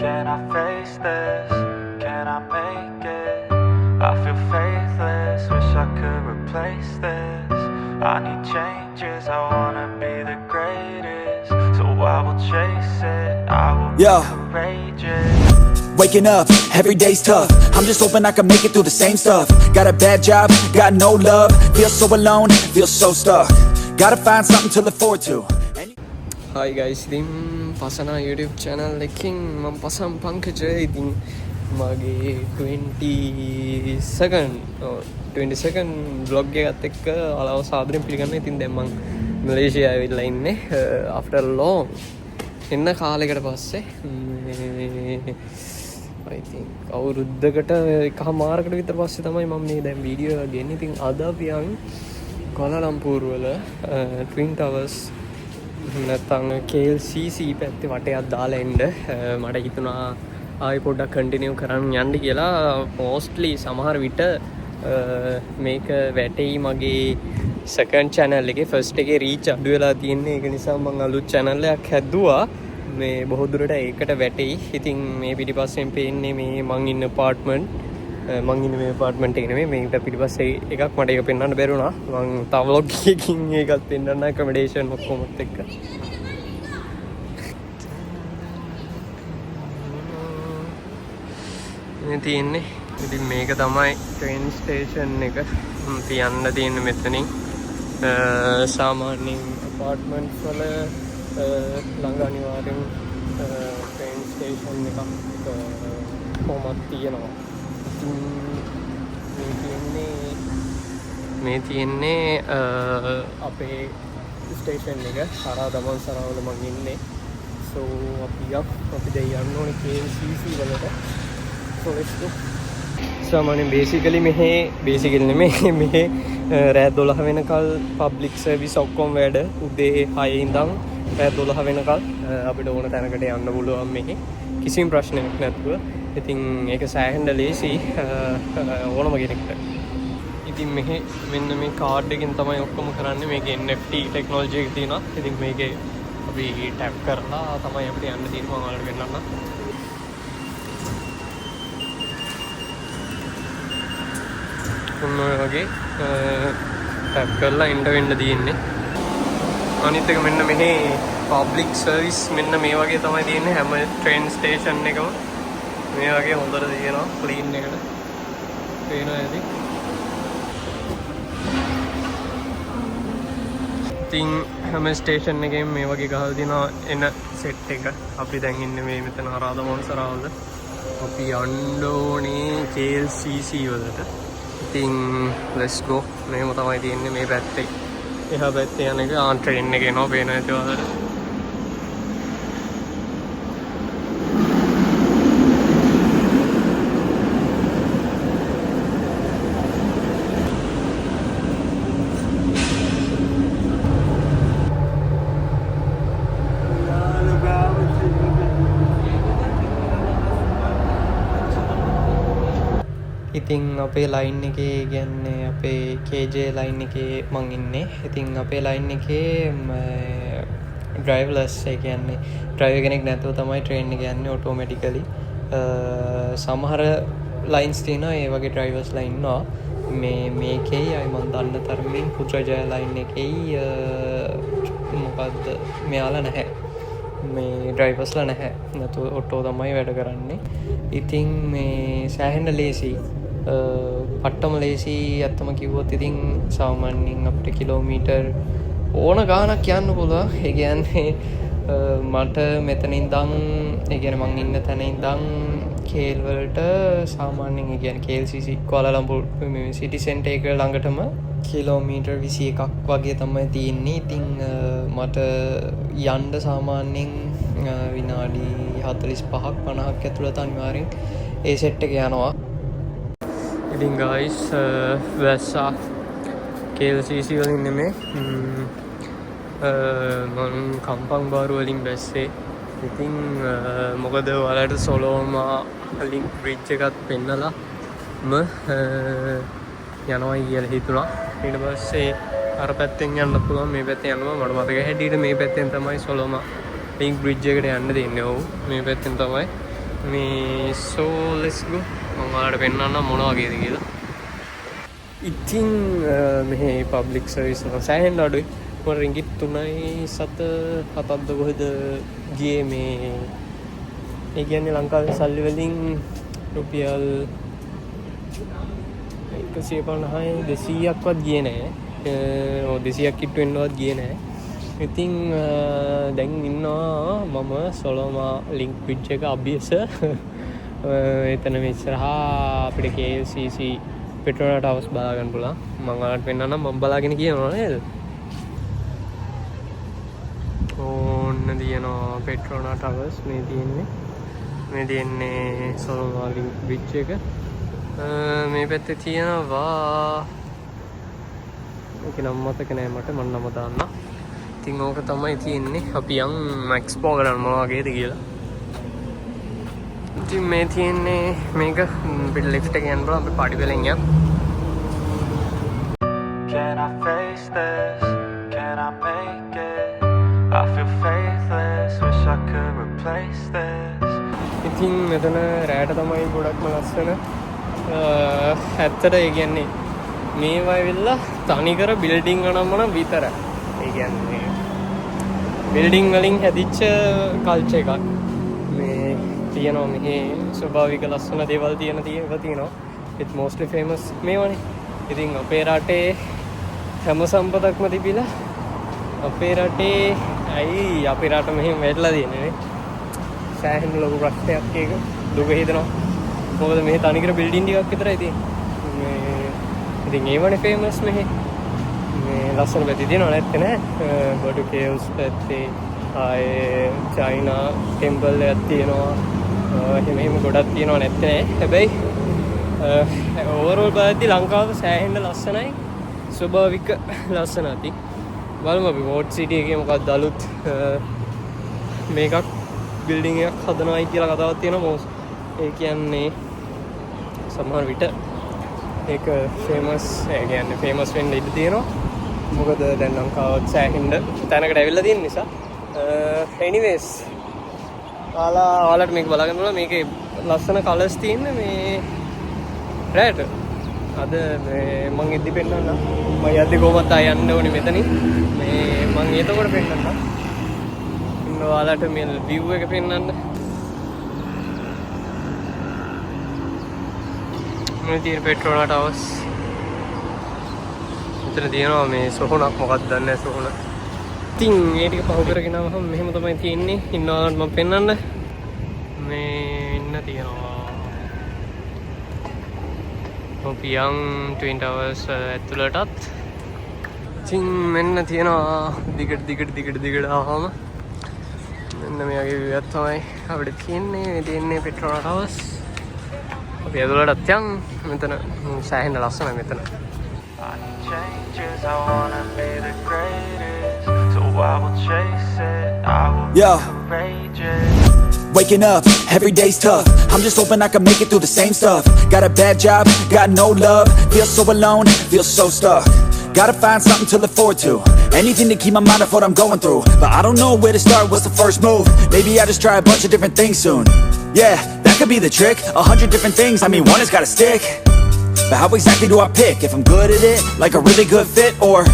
Can I face this? Can I make it? I feel faithless, wish I could replace this. I need changes, I wanna be the greatest. So I will chase it, I will be courageous. Waking up, every day's tough. I'm just hoping I can make it through the same stuff. Got a bad job, got no love. Feel so alone, feel so stuck. Gotta find something to look forward to. Hi guys, ඉතින් පසනා YouTube channel එකකින් මම පසම් පංකජ. ඉතින් මගේ 22nd vlog එකත් එක්ක අලව සාදරයෙන් පිළිගන්න. ඉතින් දැන් මම මලේසියා ඇවිල්ලා ඉන්නේ after long එන්න කාලයකට පස්සේ. I think අවුරුද්දකට එකමාරකට විතර පස්සේ තමයි මම මේ දැන් වීඩියෝ එක ගන්නේ. ඉතින් අද අපි යන් කොලාලම්පූර් වල Twin Towers නැත්නම් KLCC පැත්තේ වටයක් දාලා එන්න මට හිතුණා ආයෙ පොඩ්ඩක් කන්ටිනියු කරන්න යන්න කියලා. මොස්ට්ලි සමහර විට මේක වැටෙයි මගේ සෙකන්ඩ් channel එකේ ෆස්ට් එකේ රීච් අඩු වෙලා තියෙන්නේ. ඒක නිසා මම අලුත් channel එකක් හැදුවා. මේ බොහෝ දුරට ඒකට වැටෙයි. ඉතින් මේ පිටිපස්සෙන් පේන්නේ මේ මං ඉන්න apartment. මං ඉන්නේ මේ apartment එකේ නෙමෙයි. මේකට පිටිපස්සේ එකක් මට ඒක පෙන්වන්න බැරුණා. මං තව vlog එකකින් ඒකත් පෙන්වන්න accommodation ඔක්කොමත් එක්ක. මේ තියෙන්නේ. ඉතින් මේක තමයි train station එක. තියන්න තියෙන මෙතනින්. සාමාන්‍යයෙන් apartment වල ළඟ අනිවාර්යෙන් train station එකක් කොහොමද තියෙනවා. මේ තියෙන්නේ අපේ ස්ටේෂන් එක හරහා දමන් සරවල මම ඉන්නේ. so අපි දැන් යන්න ඕනේ KLCC වලට. so let's go. සාමාන්‍යයෙන් basically මෙහි නෙමෙයි මෙහි රෑ 12 වෙනකල් public service ඔක්කොම වැඩ උදේ 6 ඉඳන් රෑ 12 වෙනකල් අපිට ඕන තැනකට යන්න පුළුවන් මේකේ කිසිම ප්‍රශ්නයක් නැතුව. ඉතින් ඒක සෑහෙන්න ලේසි ඕනම කෙනෙක්ට. ඉතින් මෙහි මෙන්න මේ කාඩ් එකෙන් තමයි ඔක්කොම කරන්නේ. මේකේ NFT ටෙක්නොලොජි එක තියෙනවා. ඉතින් මේකේ අපි ටැප් කරලා තමයි අපිට යන්න තියෙන්නේ. මම ඔයාලට පෙන්නන්නම්. ඔන්න ඔය වගේ ටැප් කරලා එන්ටර් වෙන්න තියෙන්නේ. අනිත් එක මෙන්න මෙහි පබ්ලික් සර්විස් මෙන්න මේ වගේ තමයි තියෙන්නේ හැම ට්‍රේන් ස්ටේෂන් එකම. මේ වගේ හොඳට තියෙනවා ක්ලීන් එකට. පේනවා ඇති. ඉතින් හැම ස්ටේෂන් එකෙම මේ වගේ ගහලා තියෙනවා එන සෙට් එක. අපි දැන් ඉන්නේ මේ මෙතන හරහා මොන්සරාවද. අපි යන්න ඕනේ KLCC වලට. ඉතින් let's go. මේව තමයි තියෙන්නේ මේ පැත්තේ. එහා පැත්තේ යන එක ට්‍රේන් එක එනවා පේනවා ඇති ඔයාලට. ඉතින් අපේ ලයින් එකේ කියන්නේ අපේ KJ ලයින් එකේ මං ඉන්නේ. ඉතින් අපේ ලයින් එකේ ඩ්‍රයිවර්ලස් ඒ කියන්නේ ඩ්‍රයිවර් කෙනෙක් නැතුව තමයි ට්‍රේන් එක යන්නේ ඔටෝමැටිකලි. සමහර ලයින්ස් තියෙනවා ඒ වගේ ඩ්‍රයිවර්ස්ලා ඉන්නවා. මේකේ අය මං දන්න තරමින් පුත්‍රජය ලයින් එකේ මොකද්ද මෙයාලා නැහැ. මේ ඩ්‍රයිවර්ස්ලා නැහැ. නැතුව ඔටෝ තමයි වැඩ කරන්නේ. ඉතින් මේ සෑහෙන්න ලේසි. පට්ටම ලේසි ඇත්තම කිව්වොත්. ඉතින් සාමාන්‍යයෙන් අපිට කිලෝමීටර් ඕන ගානක් යන්න පුළුවන්. ඒ කියන්නේ මට මෙතන ඉඳන් ඒ කියන්නේ මං ඉන්න තැන ඉඳන් කේල් වලට සාමාන්‍යයෙන් ඒ කියන්නේ KLCC කොලාලම්පූර් මේ සිටි සෙන්ටර් එක ළඟටම කිලෝමීටර් 21ක් වගේ තමයි තියෙන්නේ. ඉතින් මට යන්න සාමාන්‍යයෙන් විනාඩි 45ක් 50ක් ඇතුළත අනිවාර්යෙන් ඒ සෙට් එක යනවා. ඉතින් guys වැස්සා KLCC වලින් නෙමෙයි මම කම්පන් බාරු වලින් බැස්සේ. ඉතින් මොකද ඔයාලට සොලෝමා ලින්ක් බ්‍රිජ් එකත් පෙන්නලා යනවා කියලා හිතුණා. ඊට පස්සේ අර පැත්තෙන් යන්න පුළුවන් මේ පැත්තෙන් යනවා. මට මතක හැටියට මේ පැත්තෙන් තමයි සොලෝමා ලින්ක් බ්‍රිජ් එකට යන්න දෙන්නේ. ඔව් මේ පැත්තෙන් තමයි. මේ so let's go. මම ඔයාලට පෙන්නන්න මොන වගේද කියලා. ඉතින් මෙහි පබ්ලික් සර්විස් එක සෑහෙන්න අඩුයි. මම රින්ගිට් 3.7 කොහෙද ගියේ මේ ඒ කියන්නේ ලංකාවේ සල්ලි වලින් රුපියල් 150යි 200ක්වත් ගියේ නැහැ. 200ක් කිට්ටු වෙන්නවත් ගියේ නැහැ. ඉතින් දැන් ඉන්නවා මම සොලෝමා ලින්ක් බ්‍රිජ් එක අභියස එතන ඉස්සරහා අපිට KLCC පෙට්‍රෝනා ටවර්ස් බලා ගන්න පුළුවන්. මම ඔයාලට පෙන්නන්නම් මම බලාගෙන කියනවා නේද? ඕන්න තියෙනවා පෙට්‍රෝනා ටවර්ස් මේ තියෙන්නේ සොලෝමා ලින්ක් බ්‍රිජ් එක. මේ පැත්තේ තියෙනවා ඒක නම් මතක නෑ මට මම නම දාන්න. ඉතින් ඕක තමයි තියෙන්නේ. අපි යන් එක්ස්ප්ලෝර් කරන්න මොන වගේද කියලා. ඉතින් මේ තියෙන්නේ මේක පිට ලිෆ්ට් එක යන්න බලන්න අපි පාටි වලින් යන්න. Can I face this? Can I make it? I feel faithless, wish I could replace this. ඉතින් මෙතන රැට තමයි ගොඩක්ම ලස්සන. ඇත්තට ඒ කියන්නේ මේවා වෙලා තනිකර බිල්ඩින් ගණන්ම විතරයි. ඒ කියන්නේ බිල්ඩින් වලින් හැදිච්ච කල්චර් එකක්. මේ තියෙනවා මෙහි ස්වභාවික ලස්සන දේවල් තියෙනවා. it's mostly famous මේවනේ. ඉතින් අපේ රටේ හැම සම්පතක්ම තිබිලා අපේ රටේ ඇයි අපේ රට මෙහෙම වැටලා තියෙන්නේ නේ? සෑහෙන ලොකු ප්‍රශ්නයක් ඒක දුක හිතෙනවා. මොකද මෙහි තනිකර බිල්ඩින් ටිකක් විතරයි තියෙන්නේ. මේ ඉතින් ඒවනේ famous මෙහි. මේ ලස්සන පැති තියෙනවා නැත්තේ නෑ. බඩු කේව්ස් පැත්තේ ආයේ චයිනා ටෙම්පල් එකක් තියෙනවා. එහෙම ගොඩක් තියෙනවා නැත්තේ නෑ. හැබැයි ඕවරෝල් බලද්දි ලංකාව සෑහෙන්න ලස්සනයි. ස්වභාවික ලස්සන ඇති. බලමු අපි වෝට් සිටි එකේ මොකක්ද අලුත් මේකක් බිල්ඩින් එකක් හදනවායි කියලා කතාවක් තියෙනවා. ඒ කියන්නේ සමහර විට ඒක ෆේමස් වෙන්න ඉඩ තියෙනවා. මොකද දැන් ලංකාවත් සෑහෙන්න තැනකට ඇවිල්ලා තියෙන නිසා. anyways ඔයාලට මේක බලාගන්න ඕන. මේකේ ලස්සන කලර්ස් තියෙන මේ රැට. අද මේ මං ඉද්දි පෙන්නන්න. මම යද්දි කොහොමද යන්න ඕනේ මෙතනින්. මේ මං එතකොට පෙන්නන්න. ඉන්න ඔයාලට මේ view එක පෙන්නන්න. මේ තියෙන පෙට්‍රෝනා ටවර්ස්. මෙතන තියෙනවා මේ සොහොනක් මොකක්ද දන්නේ නැහැ සොහොන. ඉතින් මේ ටික පහු කරගෙන ආවම මෙහෙම තමයි තියෙන්නේ. ඉන්නවා මම පෙන්නන්න. මේ ඉන්න තියෙනවා පියන් ට්වින් ටවර්ස් ඇතුළටත්. ඉතින් මෙන්න තියෙනවා දිගට ආවම මෙන්න මේ වගේ view එකක් තමයි අපිට තියෙන්නේ පෙට්‍රෝනා ටවර්ස්. අපි ඇතුළටත් යන්. මෙතන සෑහෙන ලස්සනයි මෙතන. I need changes, I wanna be the greatest. So I will chase it, I will be courageous. Waking up, every day's tough. I'm just hoping I can make it through the same stuff. Got a bad job, got no love. Feel so alone, feel so stuck. Gotta find something to look forward to. Anything to keep my mind off what I'm going through. But I don't know where to start, what's the first move? Maybe I just try a bunch of different things soon. Yeah, that could be the trick. 100 different things, I mean one has gotta stick. But how exactly do I pick? If I'm good at it, like a really good fit, or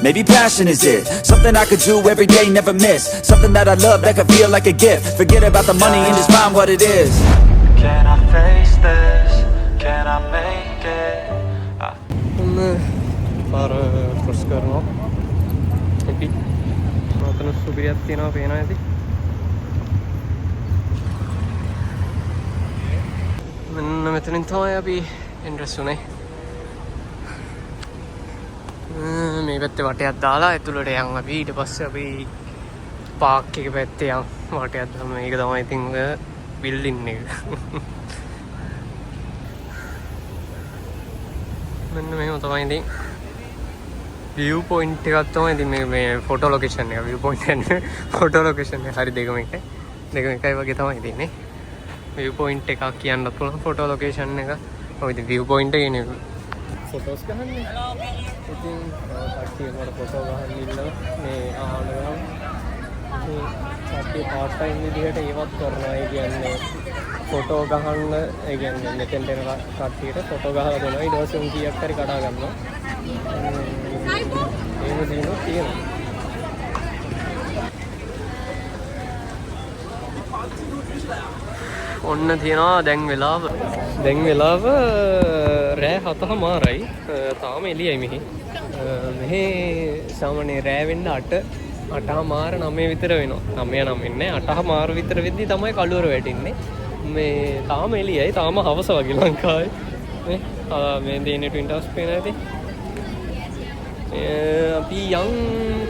maybe passion is it? Something I could do every day, never miss. Something that I love, that could feel like a gift. Forget about the money and just find what it is. Can I face this? Can I make it? පාර cross කරනවා. අපි නතන සුබිරියක් තියෙනවා පේනවා ඇති. මෙන්න මෙතනින් තමයි අපි එන්ට්‍රස් උනේ. මේ පැත්තේ වටයක් දාලා ඇතුළට යන් අපි. ඊට පස්සේ අපි පාක් එක පැත්තේ යන් වටයක් දාමු. මේක තමයි ඉතින් බිල්ඩින් එක. මෙන්න මෙහෙම තමයි ඉතින් view point එකක් තමයි ඉතින් මේ ෆොටෝ ලොකේෂන් එක. view point එක ෆොටෝ ලොකේෂන් එක හරි දෙකම එකයි වගේ තමයි තියෙන්නේ. view point එකක් කියන්නත් පුළුවන් ෆොටෝ ලොකේෂන් එක. ඔය ඉතින් view point එකේ නේ ෆොටෝස් ගහන්නේ. ඉතින් කට්ටිය මට ෆොටෝ ගහන්න ඉන්නවා මේ ආවන ගම. ඉතින් කට්ටිය පාර්ට් ටයිම් විදිහට ඒවත් කරනවා. ඒ කියන්නේ ෆොටෝ ගහන්න ඒ කියන්නේ මෙතෙන්ට එන කට්ටියට ෆොටෝ ගහලා දෙනවා. ඊට පස්සේ උන් කීයක් හරි කඩා ගන්නවා. එහෙම දිනුත් තියෙනවා. ඔන්න තියෙනවා දැන් වෙලාව රෑ 7:00යි. තාම එළියයි මෙහි. මෙහි සාමාන්‍ය රෑ වෙන්න 8:00 විතර වෙනවා. 9 වෙන්නේ 8:00 විතර වෙද්දි තමයි කළුවර වැටෙන්නේ. මේ තාම එළියයි. තාම හවස වගේ ලංකාවේ. මේ දෙන්නේ ට්වින් ටවර්ස් පේන ඇති. අපි යම්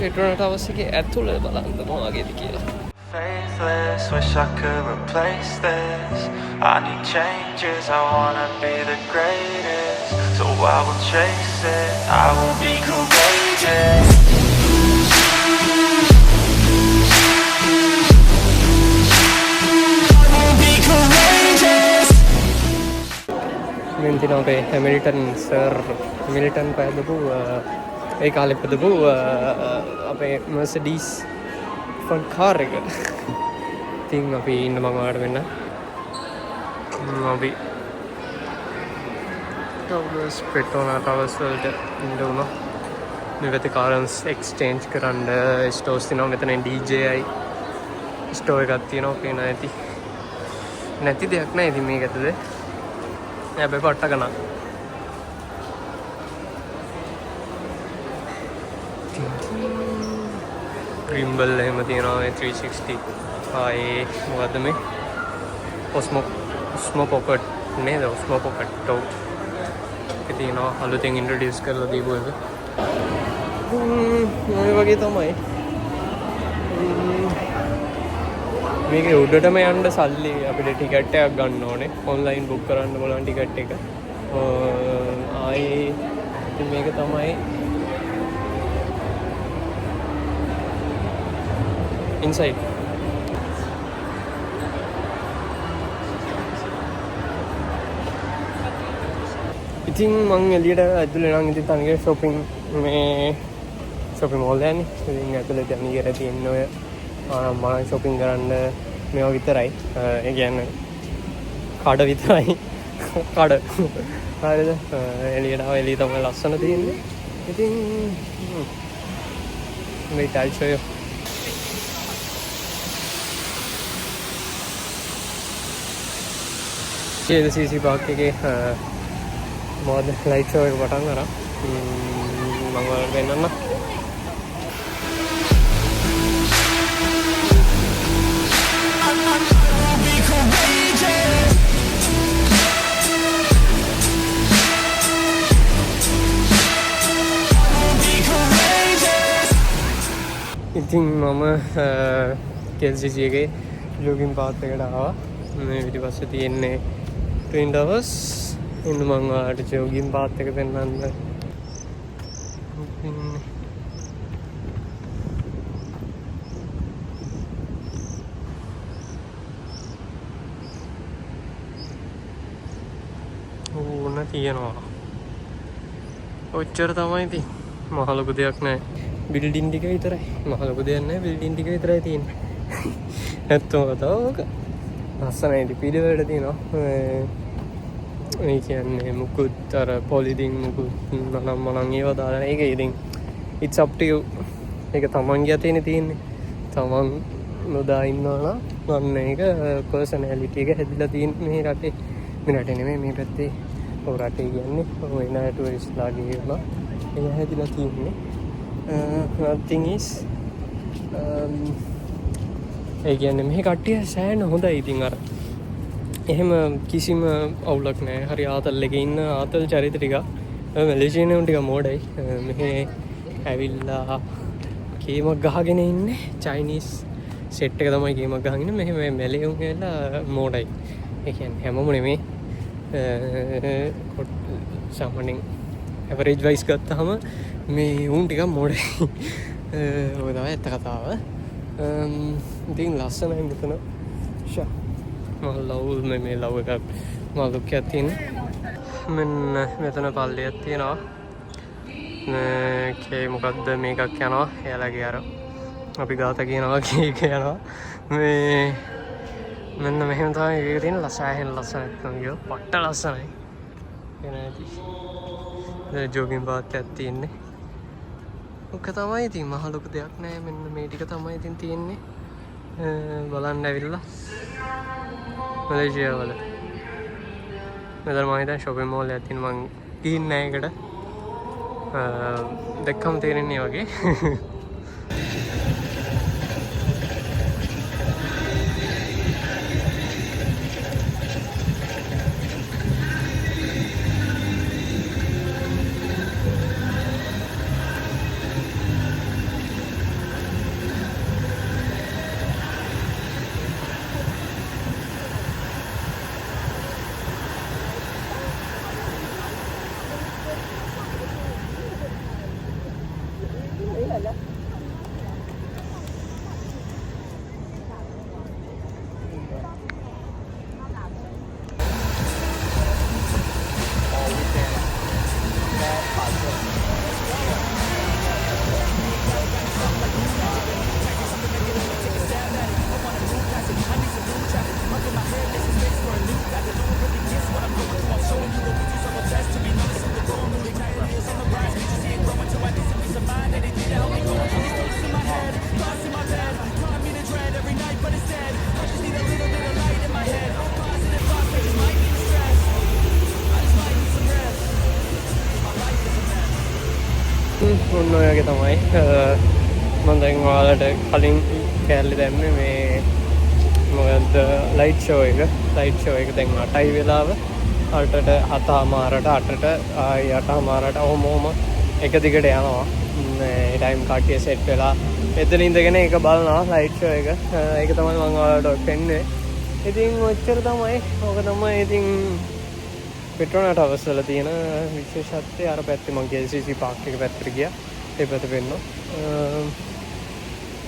පෙට්‍රෝල් ටවර්ස් එකේ ඇතුළේ බලන්න මොනවගේද කියලා. Faithless, wish I could replace this. I need changes, I wanna be the greatest. So I will chase it, I will be courageous. මෙන් තියෙනවා අපේ හැමිල්ටන් සර්. හැමිල්ටන් පෑදපු ඒ කාලේ පදපු අපේ මර්සිඩීස් ෆ්‍රන්ට් කාර් එක. ඉතින් අපි ඉන්න මම ඔයාලට වෙන්න. අපි ටවර්ස් පෙට්‍රෝනා ටවර්ස් වලට ඉන්න උනා. මේ වෙත කාරන්ස් එක්ස්චේන්ජ් කරන්න ස්ටෝර්ස් තියෙනවා. මෙතන DJI ස්ටෝර් එකක් තියෙනවා. පේන ඇති. නැති දෙයක් නෑ ඉතින් මේක ඇතුලේ. හැබැයි පට්ට ගන්න. ග්‍රිම්බල් එහෙම තියෙනවා. 360 ආයේ මොකද්ද මේ ඔස්මෝ පොකට් නේද? ඔස්මෝ පොකට් ටොප් ඒක තියෙනවා. අලුතෙන් ඉන්ට්‍රොඩියුස් කරලා දීපු එක. මේ වගේ තමයි. මේකේ උඩටම යන්න සල්ලි අපිට ටිකට් එකක් ගන්න ඕනේ. ඔන්ලයින් බුක් කරන්න බලන්න ටිකට් එක. ආයේ ඉතින් මේක තමයි inside. ඉතින් මං එළියට ඇතුලේ නම් ඉතින් තනිකර shopping mall යන්නේ. ඉතින් ඇතුලේ තනිකර තියෙන ඔය මම shopping කරන්න මේවා විතරයි. ඒ කියන්නේ කඩ විතරයි. කඩ. හරිද? එළියට ආව එළිය තමයි ලස්සන තියෙන්නේ. ඉතින් wait I'll show you. CC Park එකේ මොකද ලයිට් ෂෝ එක පටන් ගන්නවා. මම ඔයාලට පෙන්නන්න. ඉතින් මම KLCC එකේ ජෝගින් පාත් එකට ආවා. මේ පිටිපස්සේ තියෙන්නේ ට්වින් ටවර්ස්. ඉන්න මම ඔයාලට ජෝගින් පාත් එක පෙන්නන්න. ඕන තියෙනවා. ඔච්චර තමයි ඉතින්. මහ ලොකු දෙයක් නැහැ. බිල්ඩින් ටික විතරයි. මහ ලොකු දෙයක් නැහැ. බිල්ඩින් ටික විතරයි තියෙන්නේ. නැත්තම් කතාවක. ලස්සනයි ඉතින් පිළිවෙලට තියෙනවා. ඒ කියන්නේ මුකුත් අර පොලිදින් මුකුත් නම් මනම් ඒවා දාලා ඒක ඉතින් it's up to you. ඒක තමන්ගේ අතේනේ තියෙන්නේ. තමන් නොදා ඉන්නවා නම් මම මේක පර්සනැලිටි එක හැදිලා තියෙන මේ රටේ. මේ රටේ නෙමෙයි මේ පැත්තේ. ඔය රටේ කියන්නේ ඔය නෑ ටුරිස්ට්ලා ගියලා ඒක හැදිලා තියෙන්නේ. nothing is ඒ කියන්නේ මේ කට්ටිය සෑහෙන හොඳයි ඉතින් අර එහෙම කිසිම අවුලක් නැහැ. හරි ආතල් එකේ ඉන්න ආතල් චරිත ටික මැලේසියානු ටික මෝඩයි. මෙහි ඇවිල්ලා කේමක් ගහගෙන ඉන්නේ. චයිනීස් සෙට් එක තමයි කේමක් ගහගෙන ඉන්නේ. මෙහි මැලේයුන් ඇවිල්ලා මෝඩයි. ඒ කියන්නේ හැමෝම නෙමෙයි. සාමාන්‍යයෙන් ඇවරේජ් වයිස් ගත්තාම මේ උන් ටිකක් මෝඩයි. ඔය තමයි ඇත්ත කතාව. ඉතින් ලස්සනයි මෙතන. ලව් මේ ලව් එකක් මාළුකයක් තියෙනවා. මෙන්න මෙතන පල්ලියක් තියෙනවා. කේ මොකද්ද මේකක් යනවා. එයාලගේ අර අපි ගාත කියනවා කේක යනවා. මේ මෙන්න මෙහෙම තමයි ඒක තියෙන ලස්සන ලස්සනක් නෝ පට්ට ලස්සනයි එන ඇති ජෝගින් පාත් එකක් තියෙන්නේ ඔක තමයි ඉතින් මහ ලොකු දෙයක් නෑ මෙන්න මේ ටික තමයි ඉතින් තියෙන්නේ බලන්න ඇවිල්ලා මලේසියා වල මෙතන මම හිතන්නේ shopping mall එකක් තියෙන මං ගිහින් නෑ ඒකට දැක්කම තේරෙන්නේ වගේ ඔන්න ඔයගේ තමයි මම දැන් ඔයාලට කලින් කෑල්ලේ දැම්මේ මේ මොකද්ද ලයිට් ෂෝ එක දැන් 8යි වෙලාව 8ට 7:00ට 8ට ආයි 8:00ට ඔහොම එක දිගට යනවා මේ ටයිම් කට්ටිය සෙට් වෙලා එතන ඉඳගෙන ඒක බලනවා ලයිට් ෂෝ එක ඒක තමයි මම ඔයාලට පෙන්නුවේ ඉතින් ඔච්චර තමයි ඕක තමයි ඉතින් Petronas Towers වල තියෙන විශේෂත්වය අර පැත්තේ මම KLCC පාක් එක පැත්තට ගියා ඒ පැත්ත පෙන්නනවා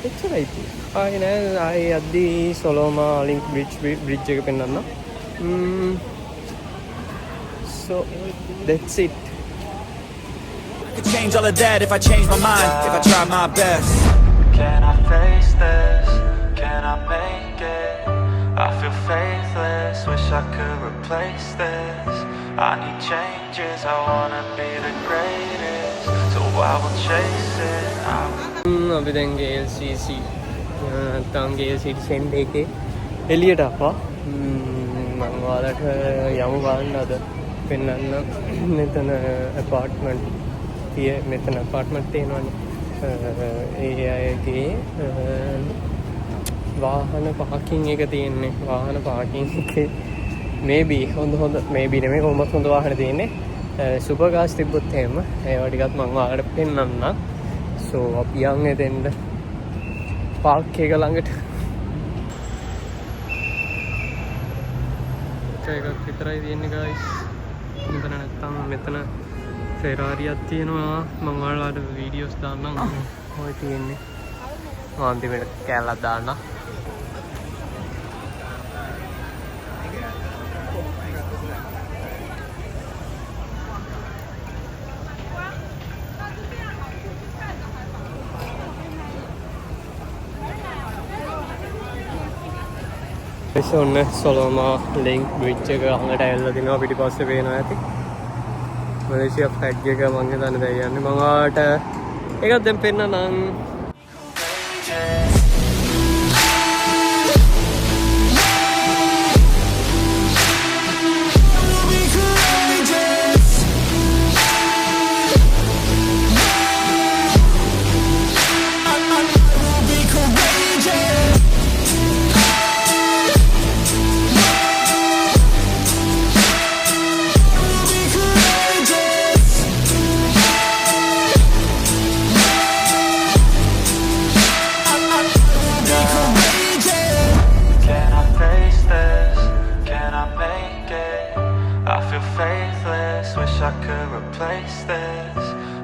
එච්චරයි ඉතින් ආයේ නෑ ආයේ යද්දි සොලෝමා ලින්ක් බ්‍රිජ් එක පෙන්නන්න so that's it I could change all of that if I change my mind, if I try my best. Can I face this? Can I make it? I feel faithless, wish I could replace this. I need changes, I wanna be the greatest. So I will chase it, අපි දැන් KLCC නැත්නම් KLCC centre එකේ එළියට ආවා මම ඔයාලට යමු බලන්න අද පෙන්නන්න මෙතන ඇපාර්ට්මන්ට් තියෙනවනේ ඒ අයගේ වාහන පාකින් එක තියෙන්නේ වාහන පාකින් එකේ මේබි හොඳ මේබි නෙමෙයි කොහොමද හොඳ වාහන තියෙන්නේ සුපර් කාර්ස් තිබ්බොත් එහෙම ඒවා ටිකත් මම ඔයාලට පෙන්නන්නම් සෝ අපි යන් එතෙන්ද පාර්ක් එක ළඟට එකක් විතරයි තියෙන්නේ guys මෙතන නැත්තම් මෙතන ෆෙරාරියක් තියෙනවා මම ඔයාලට වීඩියෝස් දාන්නම් ඔය තියෙන්නේ අන්තිමට කැලක් දාන්න ඔන්න සොලෝමා ලින්ක් බ්‍රිජ් එක ළඟට ඇවිල්ලා තිනවා පිටිපස්සේ පේනවා ඇති මලේසියා ෆ්ලැග් එක මම හිතන්නේ දැන් යන්නේ මම ඔයාලට ඒකත් දැන් පෙන්නන්නම්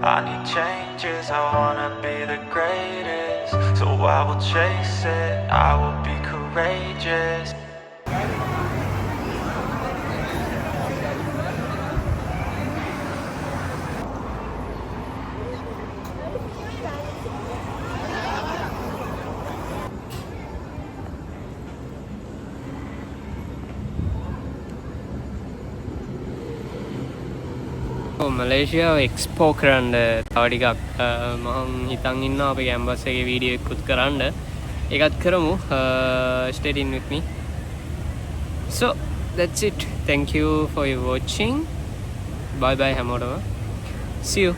I need changes, I wanna be the greatest. So I will chase it, I will be courageous. මලේසියාව එක්ස්පෝ කරන්න තව ටිකක් මම හිතන් ඉන්නවා අපේ කැම්පස් එකේ වීඩියෝ එකකුත් කරන්න. ඒකත් කරමු. Stay in with me. So that's it. Thank you for your watching. Bye bye හැමෝටම. See you.